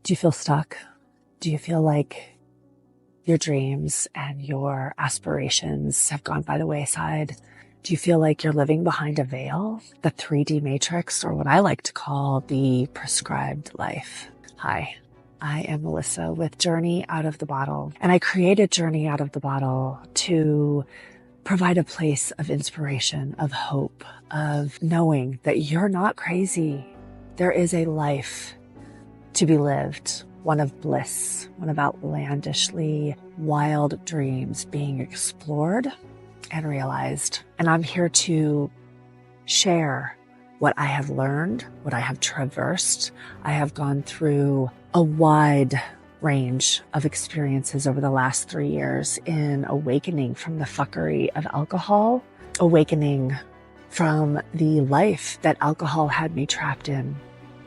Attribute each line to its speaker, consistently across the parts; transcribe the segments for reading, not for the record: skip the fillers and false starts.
Speaker 1: Do you feel stuck? Do you feel like your dreams and your aspirations have gone by the wayside? Do you feel like you're living behind a veil, the 3D matrix, or what I like to call the prescribed life? Hi, I am Melissa with Journey Out of the Bottle, and I created Journey Out of the Bottle to provide a place of inspiration, of hope, of knowing that you're not crazy. There is a life to be lived, one of bliss, one of outlandishly wild dreams being explored and realized. And I'm here to share what I have learned, what I have traversed. I have gone through a wide range of experiences over the last 3 years in awakening from the fuckery of alcohol, awakening from the life that alcohol had me trapped in.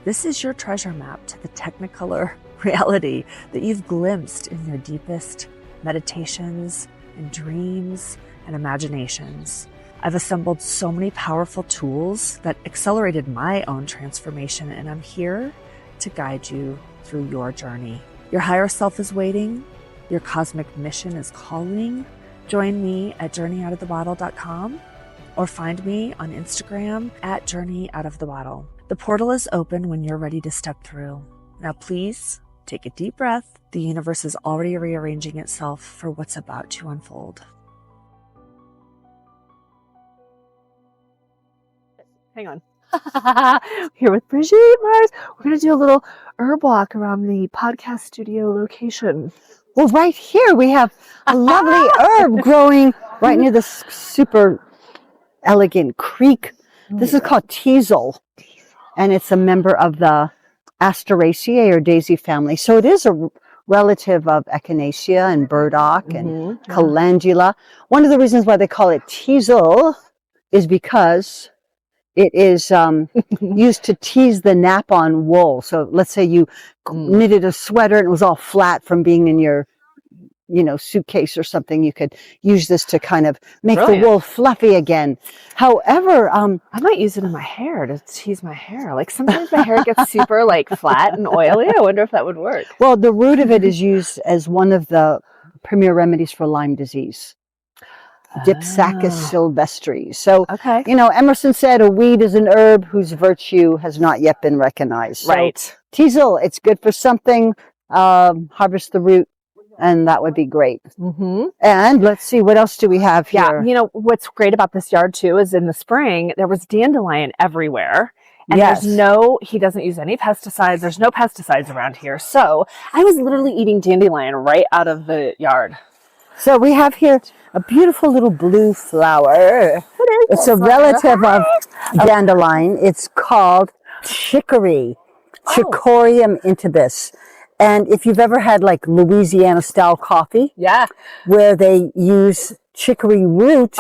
Speaker 1: This is your treasure map to the technicolor reality that you've glimpsed in your deepest meditations and dreams and imaginations. I've assembled so many powerful tools that accelerated my own transformation, and I'm here to guide you through your journey. Your higher self is waiting. Your cosmic mission is calling. Join me at journeyoutofthebottle.com or find me on Instagram at journeyoutofthebottle. The portal is open when you're ready to step through. Now please take a deep breath. The universe is already rearranging itself for what's about to unfold. Hang on. Here with Brigitte Mars. We're going to do a little herb walk around the podcast studio location.
Speaker 2: Well, right here we have a lovely herb growing right near this super elegant creek. This is called teasel, and it's a member of the Asteraceae or daisy family. So it is a relative of echinacea and burdock and calendula. One of the reasons why they call it teasel is because it is used to tease the nap on wool. So let's say you knitted a sweater and it was all flat from being in your, suitcase or something. You could use this to kind of make the wool fluffy again. However,
Speaker 1: I might use it in my hair to tease my hair. Like sometimes my hair gets super flat and oily. I wonder if that would work.
Speaker 2: Well, the root of it is used as one of the premier remedies for Lyme disease. Dipsacus sylvestris. So, Emerson said a weed is an herb whose virtue has not yet been recognized.
Speaker 1: Right.
Speaker 2: So, teasel, it's good for something. Harvest the root, and that would be great. And let's see, what else do we have here?
Speaker 1: Yeah, what's great about this yard too is in the spring, there was dandelion everywhere. And he doesn't use any pesticides. There's no pesticides around here. So I was literally eating dandelion right out of the yard.
Speaker 2: So we have here a beautiful little blue flower. It's a relative of dandelion. It's called chicory, Chicorium intybus. And if you've ever had Louisiana style coffee, where they use chicory root,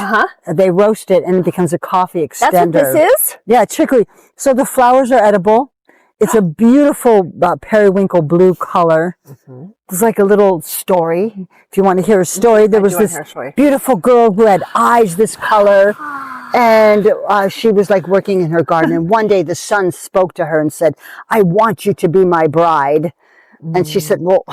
Speaker 2: they roast it and it becomes a coffee extender.
Speaker 1: That's what this is?
Speaker 2: Yeah, chicory. So the flowers are edible. It's a beautiful periwinkle blue color. It's like a little story. If you want to hear a story, there was this beautiful girl who had eyes this color, and she was working in her garden. And one day the sun spoke to her and said, "I want you to be my bride." And she said, "Well,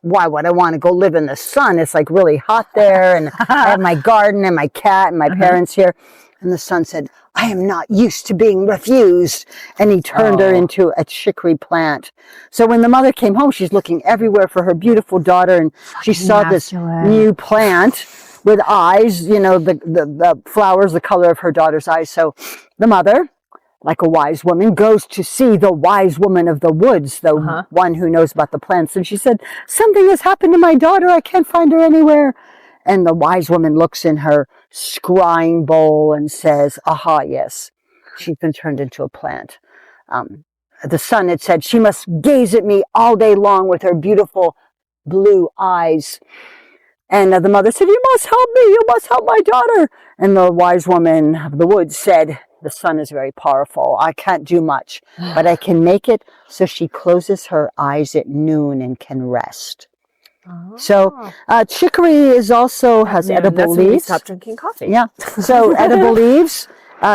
Speaker 2: why would I want to go live in the sun? It's really hot there, and I have my garden and my cat and my parents here." And the sun said, "I am not used to being refused." And he turned her into a chicory plant. So when the mother came home, she's looking everywhere for her beautiful daughter, and she saw this new plant with eyes, the flowers, the color of her daughter's eyes. So the mother, like a wise woman, goes to see the wise woman of the woods, the one who knows about the plants. And she said, "Something has happened to my daughter. I can't find her anywhere." And the wise woman looks in her scrying bowl and says, "Aha, yes, she's been turned into a plant." The sun had said, "She must gaze at me all day long with her beautiful blue eyes." And the mother said, "You must help me. You must help my daughter." And the wise woman of the woods said, "The sun is very powerful. I can't do much, but I can make it so she closes her eyes at noon and can rest." So chicory has edible leaves.
Speaker 1: Stop drinking coffee.
Speaker 2: Yeah. So edible leaves,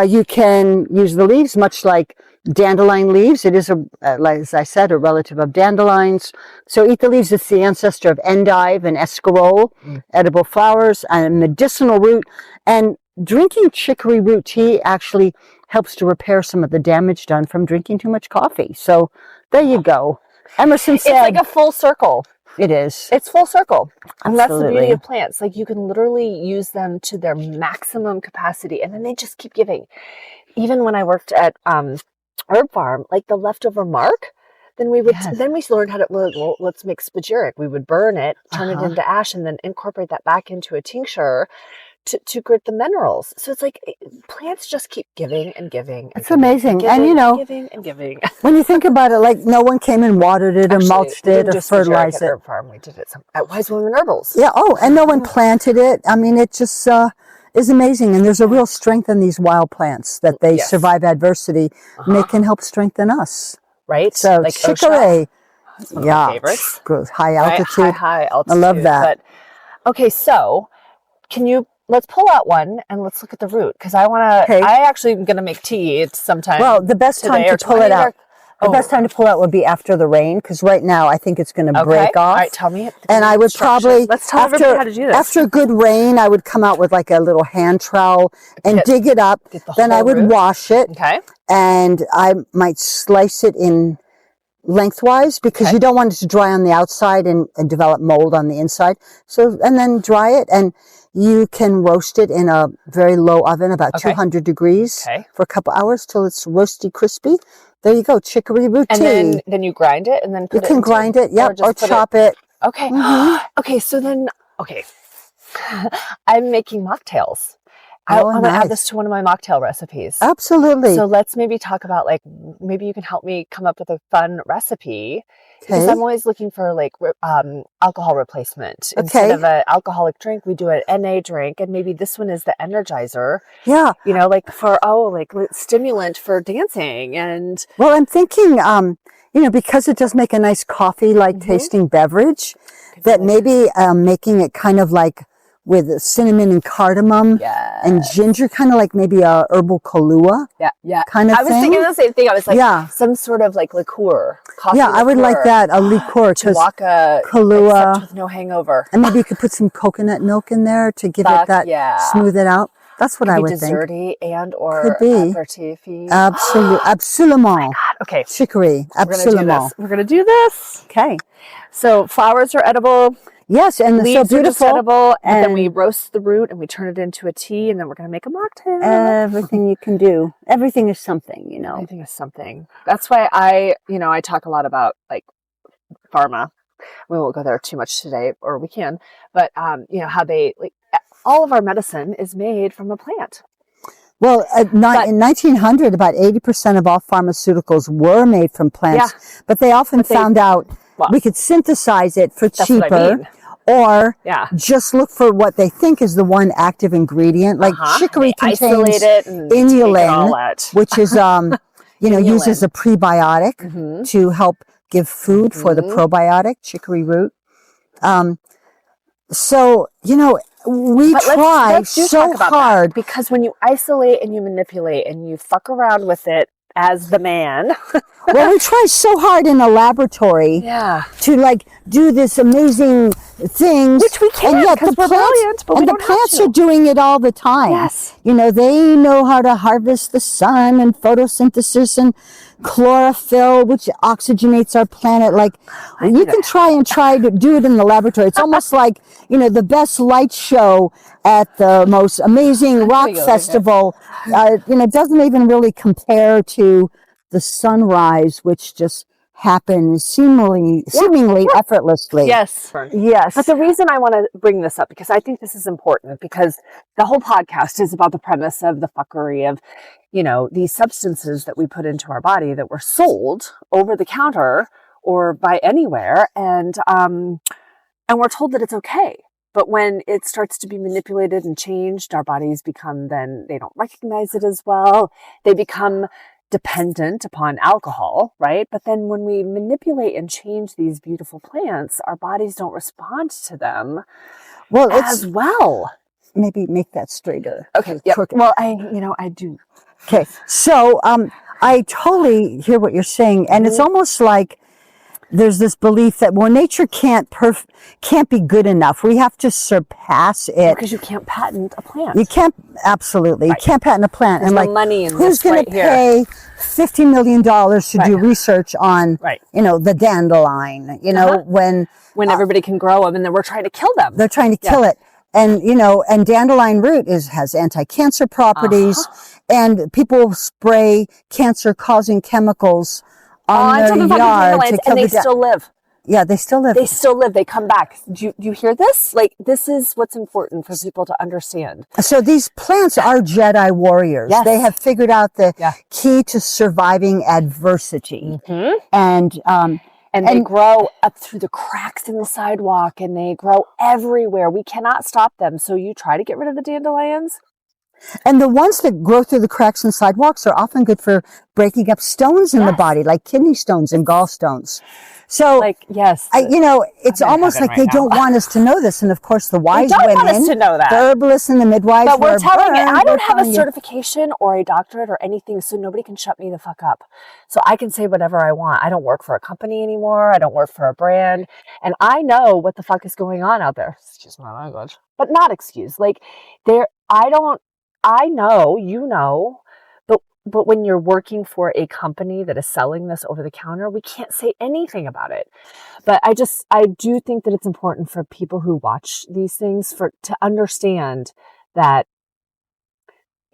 Speaker 2: you can use the leaves much like dandelion leaves. It is, like, as I said, a relative of dandelions. So eat the leaves. It's the ancestor of endive and escarole, edible flowers, and medicinal root. And drinking chicory root tea actually helps to repair some of the damage done from drinking too much coffee. So there you go. Emerson said,
Speaker 1: it's like a full circle.
Speaker 2: It is.
Speaker 1: It's full circle. And that's the
Speaker 2: Absolutely.
Speaker 1: beauty of plants. Like, you can literally use them to their maximum capacity, and then they just keep giving. Even when I worked at Herb Farm, like the leftover mark, then we would then we learned how to, well, let's make spagyric. We would burn it, turn it into ash, and then incorporate that back into a tincture to grit the minerals. So it's like plants just keep giving and giving.
Speaker 2: It's amazing.
Speaker 1: Giving,
Speaker 2: and, you know,
Speaker 1: giving and giving.
Speaker 2: When you think about it, like, no one came and watered it or mulched it or fertilized it.
Speaker 1: At Herb Farm, we did it at Wise Women Herbals.
Speaker 2: Yeah. Oh, and no one planted it. I mean, it just is amazing. And there's a real strength in these wild plants that they survive adversity, and they can help strengthen us.
Speaker 1: Right?
Speaker 2: So
Speaker 1: like
Speaker 2: chicory.
Speaker 1: That's one of my favorites.
Speaker 2: High altitude.
Speaker 1: High altitude.
Speaker 2: I love that.
Speaker 1: But, okay, so let's pull out one and let's look at the root, because I actually am going to make tea sometime.
Speaker 2: Well, the best time to pull it out. The best time to pull out would be after the rain, because right now I think it's going to break off.
Speaker 1: All right, tell me.
Speaker 2: And I would probably,
Speaker 1: let's tell everybody how to do this.
Speaker 2: After a good rain, I would come out with like a little hand trowel and dig it up. Then I would wash it.
Speaker 1: Okay.
Speaker 2: And I might slice it in lengthwise, because you don't want it to dry on the outside and develop mold on the inside. So, and then dry it, and you can roast it in a very low oven, about 200 degrees for a couple hours till it's roasty, crispy. There you go, chicory root tea.
Speaker 1: And then you grind it, and then put
Speaker 2: you can grind it, or chop it.
Speaker 1: Okay. Okay, so then, I'm making mocktails. I want to add this to one of my mocktail recipes.
Speaker 2: Absolutely.
Speaker 1: So let's maybe talk about, like, maybe you can help me come up with a fun recipe. Because I'm always looking for, like, alcohol replacement. Instead of an alcoholic drink, we do an NA drink, and maybe this one is the energizer.
Speaker 2: Yeah.
Speaker 1: You know, like stimulant for dancing. And
Speaker 2: well, I'm thinking, you know, because it does make a nice coffee-like tasting beverage, that maybe making it kind of like with cinnamon and cardamom and ginger, kind of like maybe a herbal Kahlua kind of thing. I
Speaker 1: was thinking the same thing. I was like, some sort of like liqueur. Coffee liqueur.
Speaker 2: I would like that, a liqueur.
Speaker 1: Chewbacca,
Speaker 2: Kahlua.
Speaker 1: except with no hangover.
Speaker 2: And maybe you could put some coconut milk in there to give it that, smooth it out. That's what I would think.
Speaker 1: Desserty and or aperitif-y.
Speaker 2: Absolutely. Absolument.
Speaker 1: Oh my God. Okay.
Speaker 2: Chicory. Absolument.
Speaker 1: We're going to do this.
Speaker 2: Okay.
Speaker 1: So flowers are edible.
Speaker 2: Yes, and
Speaker 1: leaves
Speaker 2: so beautiful.
Speaker 1: Are just edible, and then we roast the root and we turn it into a tea, and then we're going to make a mocktail.
Speaker 2: Everything you can do. Everything is something, you know.
Speaker 1: Everything is something. That's why I talk a lot about, like, pharma. We won't go there too much today, or we can, but how they, like, all of our medicine is made from a plant.
Speaker 2: Well, in 1900, about 80% of all pharmaceuticals were made from plants, but they often found out we could synthesize it for cheaper, or just look for what they think is the one active ingredient. Like chicory contains inulin, which is, used as a prebiotic to help give food for the probiotic, chicory root. So, we try so hard.
Speaker 1: Because when you isolate and you manipulate and you fuck around with it as the man.
Speaker 2: Well, we try so hard in a laboratory to do this amazing things.
Speaker 1: Which we can't, because we're brilliant, but
Speaker 2: the plants are doing it all the time.
Speaker 1: Yes.
Speaker 2: They know how to harvest the sun and photosynthesis and chlorophyll, which oxygenates our planet. You can try to do it in the laboratory. It's almost like, the best light show at the most amazing rock festival, doesn't even really compare to the sunrise, which just happens seemingly effortlessly.
Speaker 1: Yes. But the reason I want to bring this up, because I think this is important, because the whole podcast is about the premise of the fuckery of, these substances that we put into our body that were sold over the counter or by anywhere. And we're told that it's okay. But when it starts to be manipulated and changed, our bodies become, then they don't recognize it as well. They become dependent upon alcohol, right? But then when we manipulate and change these beautiful plants, our bodies don't respond to them as well.
Speaker 2: Maybe make that straighter.
Speaker 1: Okay. Yeah. Well, I do
Speaker 2: Okay. So, I totally hear what you're saying. And it's almost like there's this belief that, well, nature can't be good enough. We have to surpass it.
Speaker 1: Because you can't patent a plant.
Speaker 2: You can't, absolutely. You can't patent a plant.
Speaker 1: There's no money in
Speaker 2: who's going to pay $50 million to do research on, the dandelion, when
Speaker 1: everybody can grow them and then we're trying to kill them.
Speaker 2: They're trying to kill it. And, and dandelion root has anti-cancer properties, and people spray cancer-causing chemicals on their yard to kill
Speaker 1: and they still live.
Speaker 2: Yeah, they still live.
Speaker 1: They still live. They come back. Do you hear this? Like, this is what's important for people to understand.
Speaker 2: So these plants are Jedi warriors.
Speaker 1: Yes.
Speaker 2: They have figured out the key to surviving adversity.
Speaker 1: And they grow up through the cracks in the sidewalk, and they grow everywhere. We cannot stop them. So you try to get rid of the dandelions.
Speaker 2: And the ones that grow through the cracks in sidewalks are often good for breaking up stones in the body, like kidney stones and gallstones. So, it's almost like they don't want us to know this. And of course, the wise women,
Speaker 1: want us to know that.
Speaker 2: The herbalists and the midwives,
Speaker 1: but we're telling it. I don't have a certification or a doctorate or anything, so nobody can shut me the fuck up. So I can say whatever I want. I don't work for a company anymore. I don't work for a brand, and I know what the fuck is going on out there. Excuse my language, but not excuse. Like I know, but when you're working for a company that is selling this over the counter, we can't say anything about it. But I do think that it's important for people who watch these things to understand that,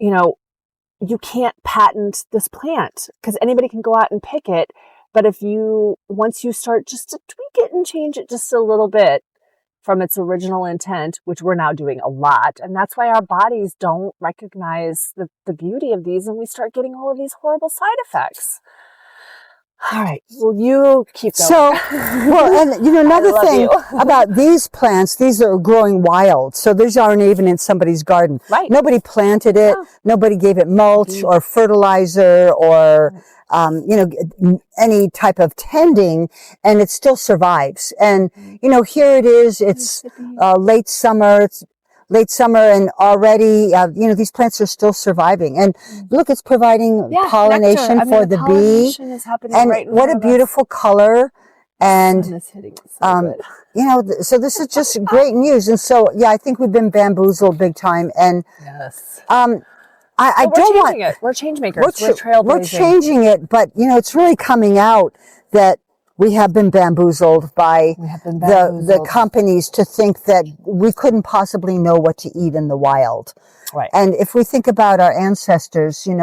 Speaker 1: you can't patent this plant because anybody can go out and pick it. But once you start just to tweak it and change it just a little bit from its original intent, which we're now doing a lot. And that's why our bodies don't recognize the beauty of these, and we start getting all of these horrible side effects. All right. Well, you keep going.
Speaker 2: So, and another thing about these plants, these are growing wild. So these aren't even in somebody's garden.
Speaker 1: Right.
Speaker 2: Nobody planted it. No. Nobody gave it mulch or fertilizer or, any type of tending, and it still survives. And, here it is. It's late summer. And already, these plants are still surviving. And look, it's providing pollination for the bee.
Speaker 1: Is happening
Speaker 2: and
Speaker 1: right
Speaker 2: what a beautiful color. And,
Speaker 1: so
Speaker 2: so this is just great news. And so, I think we've been bamboozled big time. And,
Speaker 1: we're change makers. We're trailblazing.
Speaker 2: We're changing it, but it's really coming out that we have been bamboozled by the companies to think that we couldn't possibly know what to eat in the wild.
Speaker 1: Right.
Speaker 2: And if we think about our ancestors, they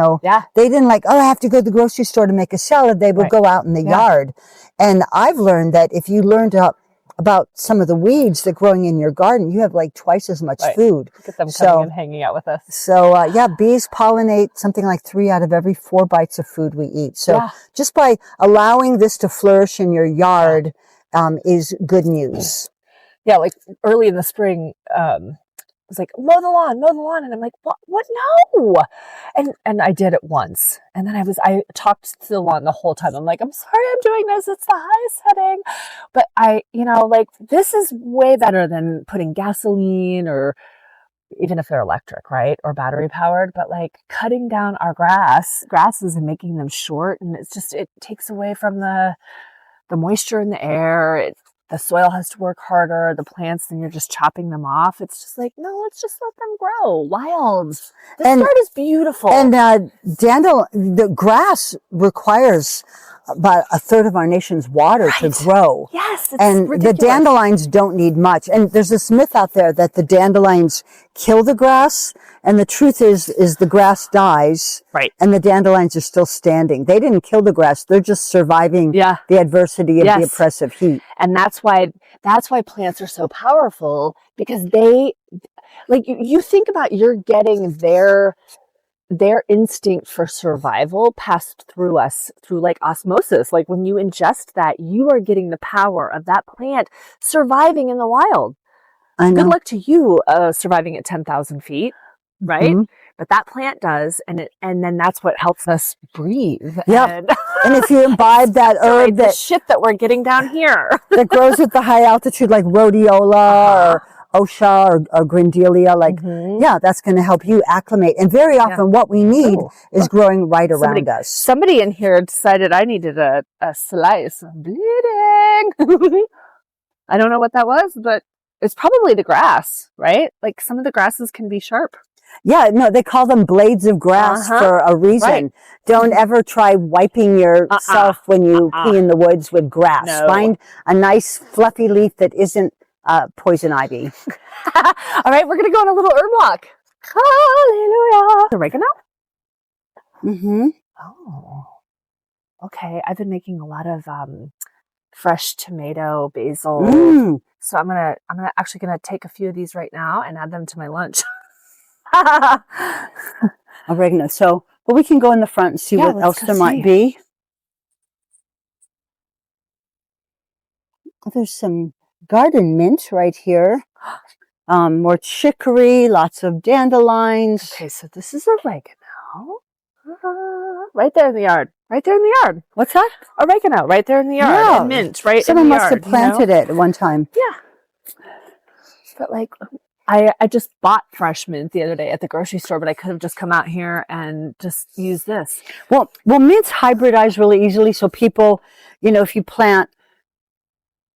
Speaker 2: didn't I have to go to the grocery store to make a salad. They would go out in the yard. And I've learned that if you learned about some of the weeds that growing in your garden, you have twice as much food.
Speaker 1: Look at them coming and hanging out with us.
Speaker 2: So, bees pollinate something like 3 out of every 4 bites of food we eat. So just by allowing this to flourish in your yard, is good news.
Speaker 1: Yeah. Like early in the spring, it was like, mow the lawn. And I'm like, what? No. And I did it once. And then I talked to the lawn the whole time. I'm like, I'm sorry I'm doing this. It's the high setting. But this is way better than putting gasoline, or even if they're electric, right? Or battery powered, but cutting down our grasses and making them short. And it takes away from the moisture in the air. The soil has to work harder. The plants, then you're just chopping them off. It's just no, let's just let them grow wild. This part is beautiful.
Speaker 2: And the grass requires about a third of our nation's water to grow.
Speaker 1: Yes, it's
Speaker 2: and
Speaker 1: ridiculous.
Speaker 2: The dandelions don't need much. And there's this myth out there that the dandelions kill the grass. And the truth is the grass dies.
Speaker 1: Right.
Speaker 2: And the dandelions are still standing. They didn't kill the grass. They're just surviving the adversity of the oppressive heat.
Speaker 1: And that's why plants are so powerful, because they, you think about, you're getting their instinct for survival passed through us through osmosis. When you ingest that, you are getting the power of that plant surviving in the wild.
Speaker 2: I know.
Speaker 1: Good luck to you surviving at 10,000 feet, right? Mm-hmm. But that plant does, and then that's what helps us breathe.
Speaker 2: Yep. And if you imbibe that herb,
Speaker 1: the shit that we're getting down here
Speaker 2: that grows at the high altitude, like rhodiola Osha or Grindelia, that's going to help you acclimate. And very often what we need is growing right around us.
Speaker 1: Somebody in here decided I needed a slice. I'm bleeding. I don't know what that was, but it's probably the grass, right? Like some of the grasses can be sharp.
Speaker 2: Yeah, no, they call them blades of grass for a reason. Right. Don't ever try wiping yourself when you pee in the woods with grass. No. Find a nice fluffy leaf that isn't poison ivy.
Speaker 1: All right, we're going to go on a little herb walk. Hallelujah. Oregano?
Speaker 2: Mm-hmm.
Speaker 1: Oh, okay. I've been making a lot of fresh tomato, basil. So I'm actually gonna take a few of these right now and add them to my lunch.
Speaker 2: Oregano. So, well, we can go in the front and see what else there might be. There's some garden mint right here. More chicory, lots of dandelions.
Speaker 1: Okay, so this is oregano. Right there in the yard. Right there in the yard.
Speaker 2: What's that?
Speaker 1: Oregano. Right there in the yard.
Speaker 2: Yeah.
Speaker 1: And mint. Right
Speaker 2: Someone
Speaker 1: in the
Speaker 2: must
Speaker 1: yard.
Speaker 2: Have planted it at one time.
Speaker 1: Yeah. But like, I just bought fresh mint the other day at the grocery store, but I could have just come out here and just used this.
Speaker 2: Well, mints hybridize really easily. So people, if you plant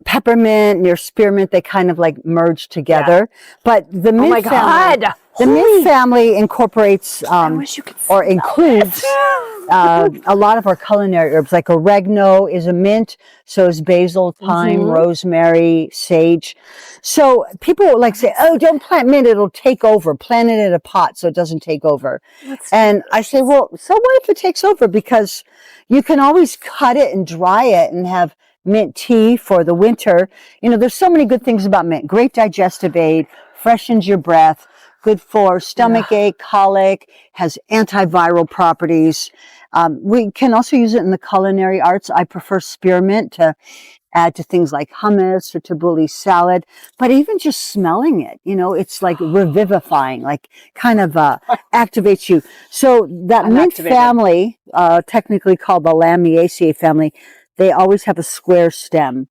Speaker 2: peppermint near spearmint, they kind of like merge together. Yeah. But the mint family incorporates or includes a lot of our culinary herbs. Like oregano is a mint, so is basil, thyme, rosemary, sage. So people like say, "Oh, don't plant mint; it'll take over. Plant it in a pot so it doesn't take over." And I say, "Well, so what if it takes over? Because you can always cut it and dry it and have mint tea for the winter." There's so many good things about mint. Great digestive aid, freshens your breath, good for stomach ache, colic, has antiviral properties. We can also use it in the culinary arts. I prefer spearmint to add to things like hummus or tabbouleh salad, but even just smelling it, it's like revivifying, like kind of activates you. So that mint family, technically called the Lamiaceae family, they always have a square stem.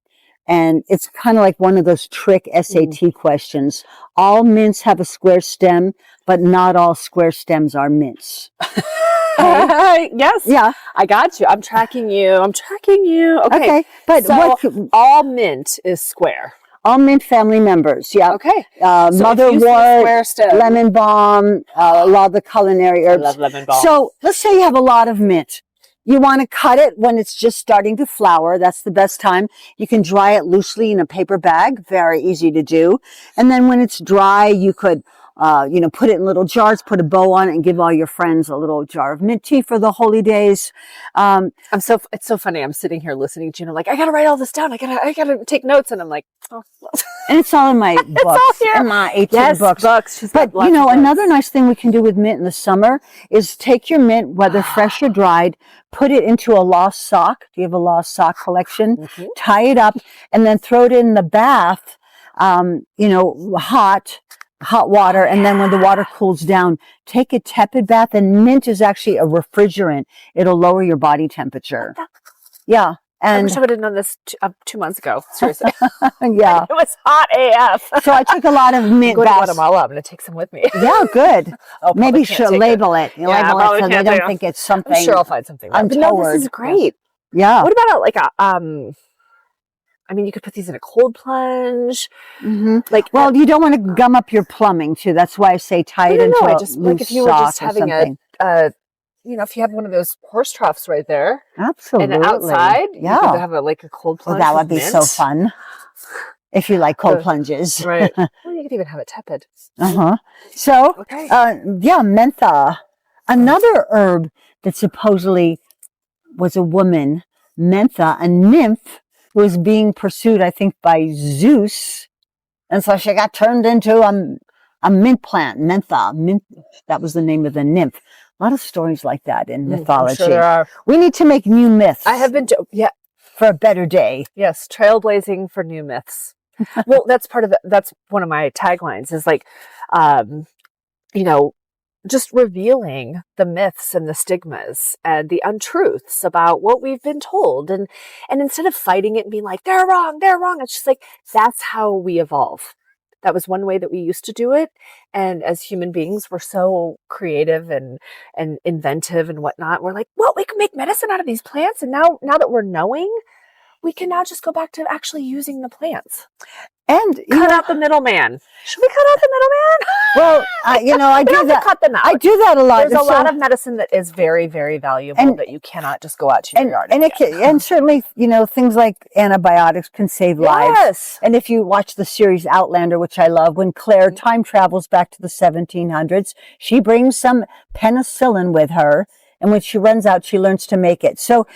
Speaker 2: And it's kind of like one of those trick SAT questions. All mints have a square stem, but not all square stems are mints.
Speaker 1: Okay? Yes.
Speaker 2: Yeah.
Speaker 1: I got you. I'm tracking you. Okay.
Speaker 2: But
Speaker 1: so all mint is square.
Speaker 2: All mint family members. Yeah.
Speaker 1: Okay.
Speaker 2: So motherwort, lemon balm, a lot of the culinary herbs.
Speaker 1: I love lemon balm.
Speaker 2: So let's say you have a lot of mint. You want to cut it when it's just starting to flower. That's the best time. You can dry it loosely in a paper bag. Very easy to do. And then when it's dry, you could, put it in little jars, put a bow on it, and give all your friends a little jar of mint tea for the holy days.
Speaker 1: It's so funny. I'm sitting here listening to you, and I'm like, I gotta write all this down. I gotta take notes. And I'm like, oh.
Speaker 2: And it's all in my books.
Speaker 1: It's all here.
Speaker 2: In my 18 books. But another nice thing we can do with mint in the summer is take your mint, whether fresh or dried, put it into a lost sock. Do you have a lost sock collection? Mm-hmm. Tie it up and then throw it in the bath, hot water. And then when the water cools down, take a tepid bath. And mint is actually a refrigerant. It'll lower your body temperature. Yeah. And
Speaker 1: I wish I would have known this 2 months ago. Seriously.
Speaker 2: Yeah.
Speaker 1: It was hot AF.
Speaker 2: So I took a lot of mint baths.
Speaker 1: Go to Guatemala. I'm going to take some with me.
Speaker 2: Yeah, good. Maybe you should label it. Label it so they don't think it's something.
Speaker 1: I'm sure I'll find something. But no, this is great.
Speaker 2: Yeah.
Speaker 1: What about you could put these in a cold plunge.
Speaker 2: Mm-hmm. You don't want to gum up your plumbing too. That's why I say tie it into a loose
Speaker 1: like if you were just having if you have one of those horse troughs right there.
Speaker 2: Absolutely.
Speaker 1: And outside, you could have a cold plunge.
Speaker 2: That would be so fun. If you like cold plunges.
Speaker 1: Right. Well, you could even have it tepid.
Speaker 2: Uh-huh. So, mentha. Another herb that supposedly was a woman, mentha, a nymph, was being pursued, I think, by Zeus. And so she got turned into a mint plant, mentha. Mint, that was the name of the nymph. A lot of stories like that in mythology.
Speaker 1: I'm sure there are.
Speaker 2: We need to make new myths.
Speaker 1: I have been,
Speaker 2: for a better day.
Speaker 1: Yes, trailblazing for new myths. Well, that's one of my taglines is just revealing the myths and the stigmas and the untruths about what we've been told. And instead of fighting it and being like, they're wrong, it's just like, that's how we evolve. that was one way that we used to do it. And as human beings, we're so creative and inventive and whatnot. We're like, well, we can make medicine out of these plants. And now that we're knowing, we can now just go back to actually using the plants.
Speaker 2: And
Speaker 1: cut out the middleman. Should we cut out the middleman?
Speaker 2: Well, I do that.
Speaker 1: Cut them out.
Speaker 2: I do that a lot.
Speaker 1: There's a lot of medicine that is very, very valuable that you cannot just go out to your yard
Speaker 2: and certainly, things like antibiotics can save lives. And if you watch the series Outlander, which I love, when Claire time travels back to the 1700s, she brings some penicillin with her. And when she runs out, she learns to make it. So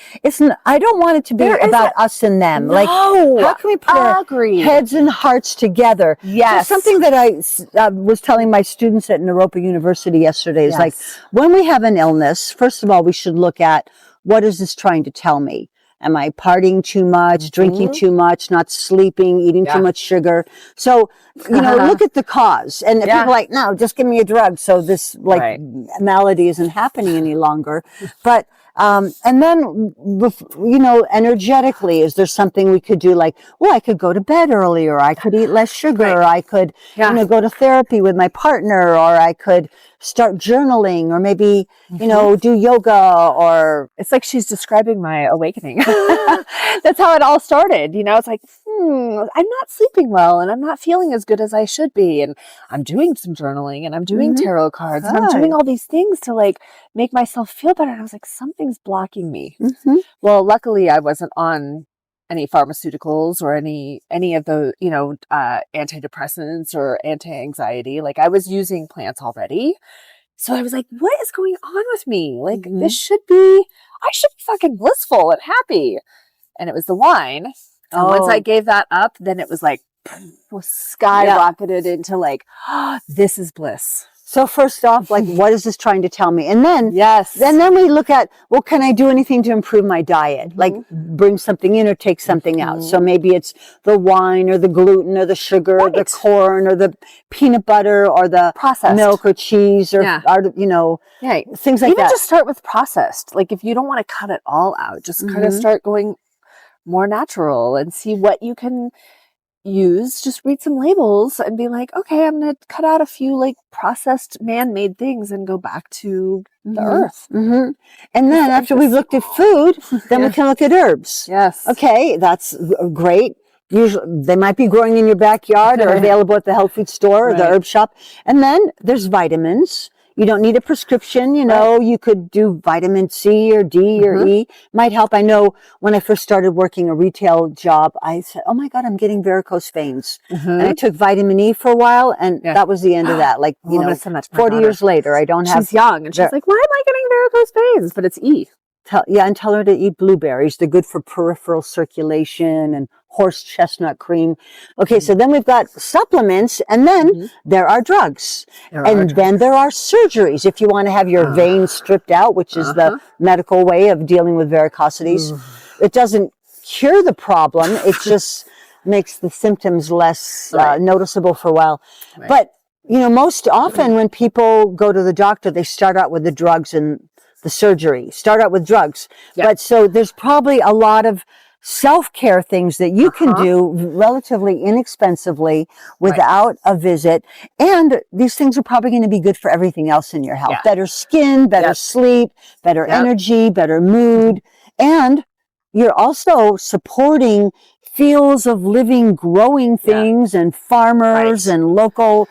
Speaker 2: I don't want it to be about us and them.
Speaker 1: No,
Speaker 2: like, how can we put our heads and hearts together?
Speaker 1: Yes.
Speaker 2: So something that I was telling my students at Naropa University yesterday is like, when we have an illness, first of all, we should look at what is this trying to tell me? Am I partying too much, drinking too much, not sleeping, eating too much sugar? So, look at the cause. And if people are like, no, just give me a drug. So this malady isn't happening any longer. But, and then, energetically, is there something we could do? Like, well, I could go to bed earlier. I could eat less sugar. Or I could, go to therapy with my partner, or I could start journaling, or maybe, do yoga, or
Speaker 1: it's like she's describing my awakening. That's how it all started. It's like, I'm not sleeping well and I'm not feeling as good as I should be. And I'm doing some journaling and I'm doing tarot cards and I'm doing all these things to like make myself feel better. And I was like, something's blocking me. Well, luckily I wasn't on any pharmaceuticals or any of the, antidepressants or anti-anxiety. Like I was using plants already. So I was like, what is going on with me? Like I should be fucking blissful and happy. And it was the wine. And once I gave that up, then it was like, skyrocketed into like, this is bliss.
Speaker 2: So first off, like, what is this trying to tell me? And then, then we look at, well, can I do anything to improve my diet? Like bring something in or take something out. So maybe it's the wine or the gluten or the sugar or the corn or the peanut butter or the
Speaker 1: processed
Speaker 2: milk or cheese or, things like that.
Speaker 1: Even just start with processed. Like if you don't want to cut it all out, just kind of start going more natural and see what you can use. Just read some labels and be like, okay, I'm going to cut out a few like processed man-made things and go back to the earth.
Speaker 2: And then after we've looked at food, then we can look at herbs.
Speaker 1: Yes.
Speaker 2: Okay, that's great. Usually they might be growing in your backyard or available at the health food store or the herb shop. And then there's vitamins. You don't need a prescription, you could do vitamin C or D or E. Might help. I know when I first started working a retail job, I said, oh my God, I'm getting varicose veins. And I took vitamin E for a while and that was the end of that. Like, 40 years later, I don't have.
Speaker 1: She's young and she's like, why am I getting varicose veins? But it's E.
Speaker 2: And tell her to eat blueberries. They're good for peripheral circulation, and horse chestnut cream. Okay, so then we've got supplements, and then there are drugs. Then there are surgeries. If you want to have your veins stripped out, which is the medical way of dealing with varicosities, it doesn't cure the problem. It just makes the symptoms less noticeable for a while. But, most often when people go to the doctor, they start out with the drugs and the surgery. Start out with drugs. But so there's probably a lot of self-care things that you can do relatively inexpensively without a visit. And these things are probably going to be good for everything else in your health. Better skin, better sleep, better energy, better mood. And you're also supporting fields of living, growing things and farmers and local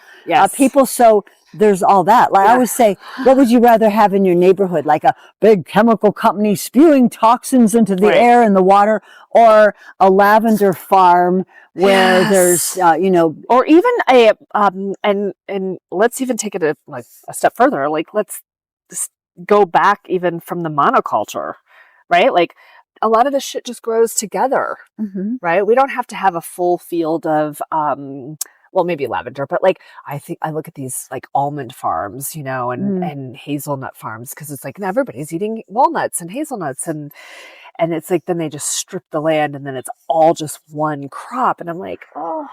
Speaker 2: people. So there's all that. Like I always say, what would you rather have in your neighborhood? Like a big chemical company spewing toxins into the air and the water, or a lavender farm where there's,
Speaker 1: or even a, and let's even take it a step further. Like let's just go back even from the monoculture, right? Like a lot of this shit just grows together, right? We don't have to have a full field of, well, maybe lavender, but like, I think I look at these like almond farms, and hazelnut farms, because it's like everybody's eating walnuts and hazelnuts and it's like, then they just strip the land and then it's all just one crop. And I'm like, can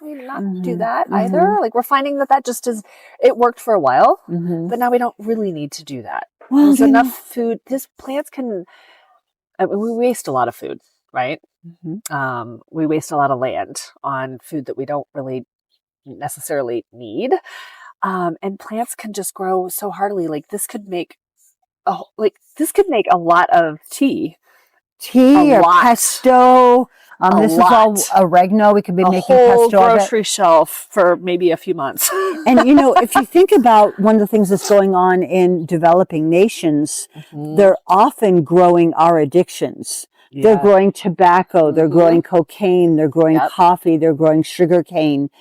Speaker 1: we not do that either? Like we're finding that just it worked for a while, but now we don't really need to do that. Well, there's enough food. These plants we waste a lot of food, right? We waste a lot of land on food that we don't really necessarily need. And plants can just grow so heartily. Like this could make a lot of tea.
Speaker 2: Or pesto. This is all oregano. We could be making pesto.
Speaker 1: A whole grocery shelf for maybe a few months.
Speaker 2: And, if you think about one of the things that's going on in developing nations, they're often growing our addictions. Yeah. They're growing tobacco. They're growing cocaine. They're growing coffee. They're growing sugarcane.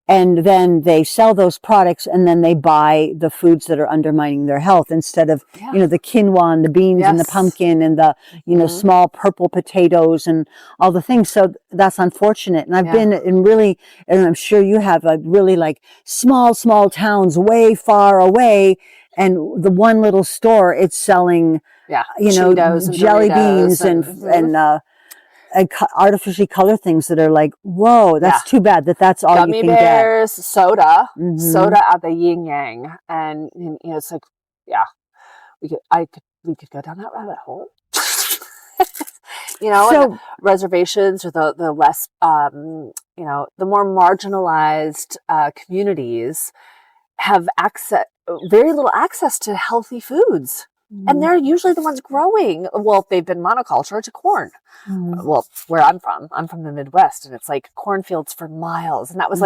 Speaker 2: And then they sell those products and then they buy the foods that are undermining their health instead of, the quinoa and the beans and the pumpkin and the, small purple potatoes and all the things. So that's unfortunate. And I've been in really, and I'm sure you have, really like small towns way far away. And the one little store, it's selling,
Speaker 1: Cheetos and
Speaker 2: jelly
Speaker 1: Doritos
Speaker 2: beans and artificially color things that are like, whoa, that's too bad that's all
Speaker 1: Gummy
Speaker 2: you can
Speaker 1: bears, get. Soda at the yin yang. And, it's like, we could go down that rabbit hole. So, reservations or the less, the more marginalized communities have very little access to healthy foods. And they're usually the ones growing. Well, if they've been monoculture to corn. Well, where I'm from the Midwest, and it's like cornfields for miles. And that was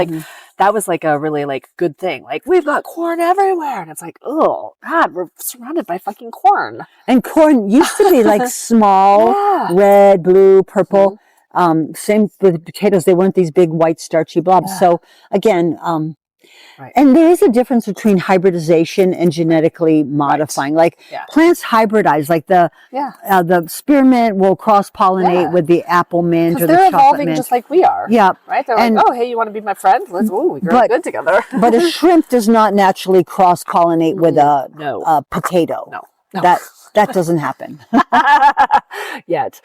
Speaker 1: like a really like good thing. Like we've got corn everywhere. And it's like, oh God, we're surrounded by fucking corn.
Speaker 2: And corn used to be like small, red, blue, purple. Same with potatoes. They weren't these big white starchy blobs. Yeah. So again, right. And there is a difference between hybridization and genetically modifying. Like plants hybridize, like the spearmint will cross-pollinate with the apple mint or the chocolate mint.
Speaker 1: They're evolving just like we are.
Speaker 2: Yeah.
Speaker 1: Right? They're like, oh, hey, you want to be my friend? Let's, we grow good together.
Speaker 2: But a shrimp does not naturally cross-pollinate with a potato.
Speaker 1: No.
Speaker 2: That doesn't happen.
Speaker 1: Yet.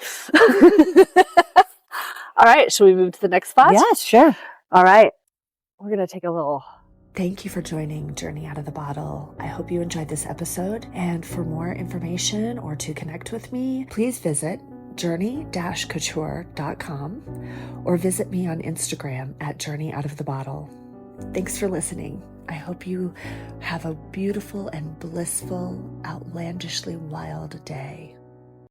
Speaker 1: All right. Should we move to the next spot?
Speaker 2: Yeah, sure.
Speaker 1: All right. We're going to take a little...
Speaker 3: Thank you for joining Journey Out of the Bottle. I hope you enjoyed this episode. And for more information or to connect with me, please visit journey-couture.com or visit me on Instagram at Journey Out of the Bottle. Thanks for listening. I hope you have a beautiful and blissful, outlandishly wild day.